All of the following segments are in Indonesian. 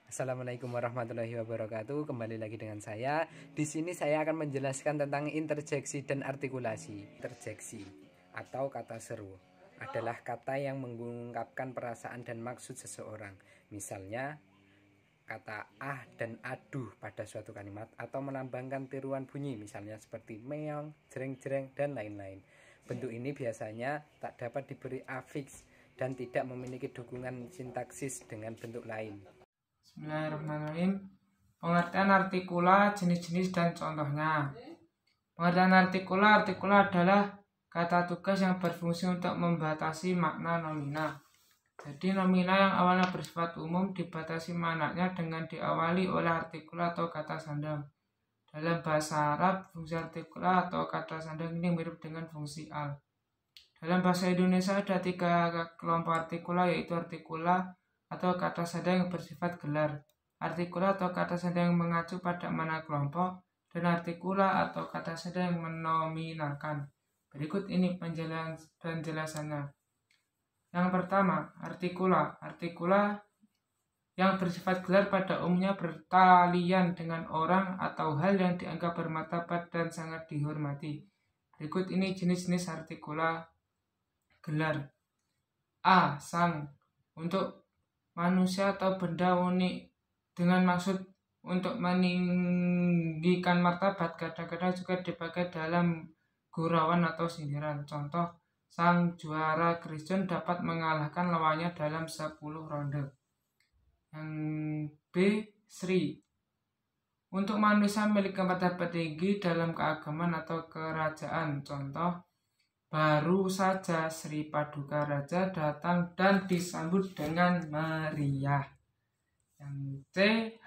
Assalamualaikum warahmatullahi wabarakatuh. Kembali lagi dengan saya. Di sini saya akan menjelaskan tentang interjeksi dan artikulasi. Interjeksi atau kata seru adalah kata yang mengungkapkan perasaan dan maksud seseorang. Misalnya kata ah dan aduh pada suatu kalimat, atau melambangkan tiruan bunyi, misalnya seperti meong, jreng-jreng, dan lain-lain. Bentuk ini biasanya tak dapat diberi afiks dan tidak memiliki dukungan sintaksis dengan bentuk lain. Bismillahirrahmanirrahim. Pengertian artikula, jenis-jenis dan contohnya. Pengertian artikula adalah kata tugas yang berfungsi untuk membatasi makna nomina. Jadi nomina yang awalnya bersifat umum dibatasi maknanya dengan diawali oleh artikula atau kata sandang. Dalam bahasa Arab, fungsi artikula atau kata sandang ini mirip dengan fungsi al. Dalam bahasa Indonesia ada 3 kelompok artikula, yaitu artikula atau kata sandang yang bersifat gelar, artikula atau kata sandang yang mengacu pada mana kelompok, dan artikula atau kata sandang yang menominalkan. Berikut ini penjelasannya. Yang pertama, artikula. Artikula yang bersifat gelar pada umumnya bertalian dengan orang atau hal yang dianggap bermartabat dan sangat dihormati. Berikut ini jenis-jenis artikula gelar. A. Sang, untuk manusia atau benda unik dengan maksud untuk meninggikan martabat, kadang-kadang juga dipakai dalam gurauan atau sindiran. Contoh, sang juara Christian dapat mengalahkan lawannya dalam 10 ronde. Yang B. Sri, untuk manusia memiliki martabat tinggi dalam keagamaan atau kerajaan. Contoh, baru saja Sri Paduka Raja datang dan disambut dengan meriah. Yang C.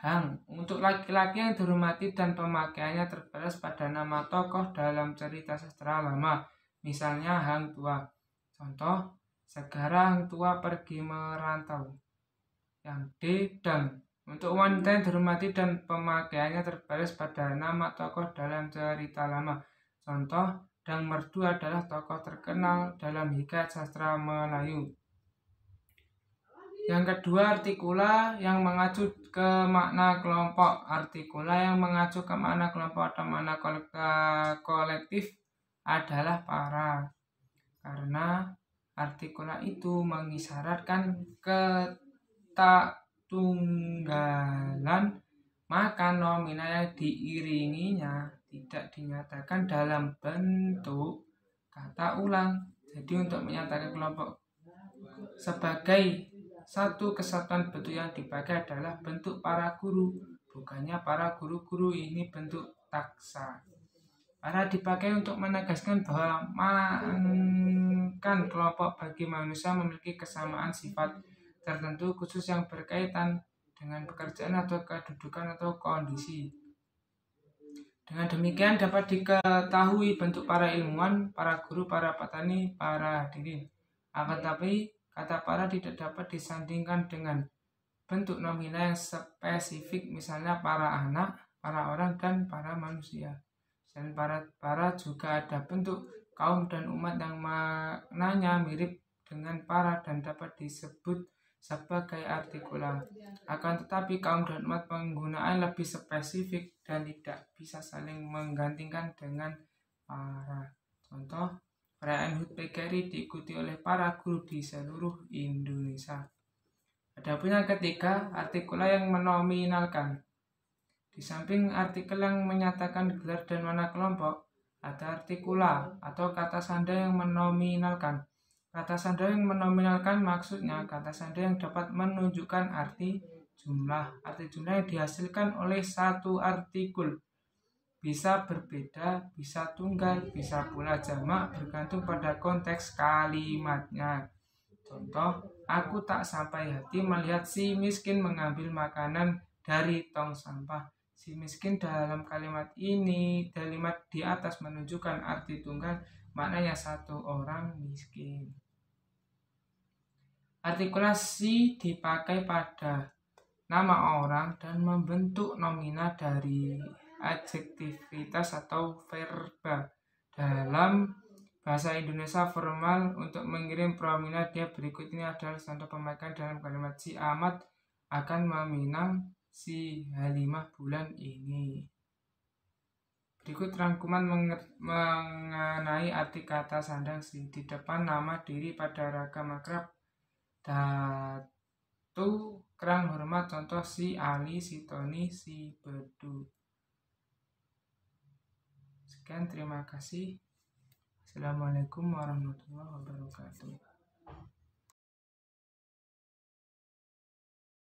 Hang, untuk laki-laki yang dihormati dan pemakaiannya terbatas pada nama tokoh dalam cerita sastra lama, misalnya Hang Tua. Contoh, Segara Hang Tua pergi merantau. Yang D. Dang, untuk wanita yang dihormati dan pemakaiannya terbatas pada nama tokoh dalam cerita lama. Contoh, Dang Merdu adalah tokoh terkenal dalam hikayat sastra Melayu. Yang kedua, artikula yang mengacu ke makna kelompok. Artikula yang mengacu ke makna kelompok atau makna kolektif adalah para. Karena artikula itu mengisyaratkan ketatunggalan, maka nomina yang diiringinya tidak dinyatakan dalam bentuk kata ulang. Jadi untuk menyatakan kelompok sebagai satu kesatuan, bentuk yang dipakai adalah bentuk para guru, bukannya para guru-guru. Ini bentuk taksa. Para dipakai untuk menegaskan bahwa kan kelompok bagi manusia memiliki kesamaan sifat tertentu khusus yang berkaitan dengan pekerjaan atau kedudukan atau kondisi. Dengan demikian dapat diketahui bentuk para ilmuwan, para guru, para petani, para hadirin. Akan tapi kata para tidak dapat disandingkan dengan bentuk nomina yang spesifik, misalnya para anak, para orang, dan para manusia. Dan para juga ada bentuk kaum dan umat yang maknanya mirip dengan para dan dapat disebut sebagai artikula. Akan tetapi kaum dan umat penggunaan lebih spesifik dan tidak bisa saling menggantikan dengan para. Contoh, perayaan HUT PGRI diikuti oleh para guru di seluruh Indonesia. Adapun yang ketiga, artikula yang menominalkan. Di samping artikel yang menyatakan gelar dan mana kelompok, ada artikula atau kata sandang yang menominalkan. Kata sandang yang menominalkan maksudnya kata sandang yang dapat menunjukkan arti jumlah. Arti jumlah yang dihasilkan oleh satu artikul. Bisa berbeda, bisa tunggal, bisa pula jamak, bergantung pada konteks kalimatnya. Contoh, aku tak sampai hati melihat si miskin mengambil makanan dari tong sampah. Si miskin dalam kalimat ini, kalimat di atas menunjukkan arti tunggal, maknanya satu orang miskin. Artikulasi dipakai pada nama orang dan membentuk nomina dari adjektivitas atau verba. Dalam bahasa Indonesia formal, untuk mengirim promina dia berikut ini adalah contoh pemakaian dalam kalimat. Si Ahmad akan meminang si Halimah bulan ini. Berikut rangkuman mengenai arti kata sandang si. Di depan nama diri pada ragam akrab datu kerang hormat, contoh si Ali, si Tony, si Bedu. Sekian, terima kasih. Assalamualaikum warahmatullahi wabarakatuh.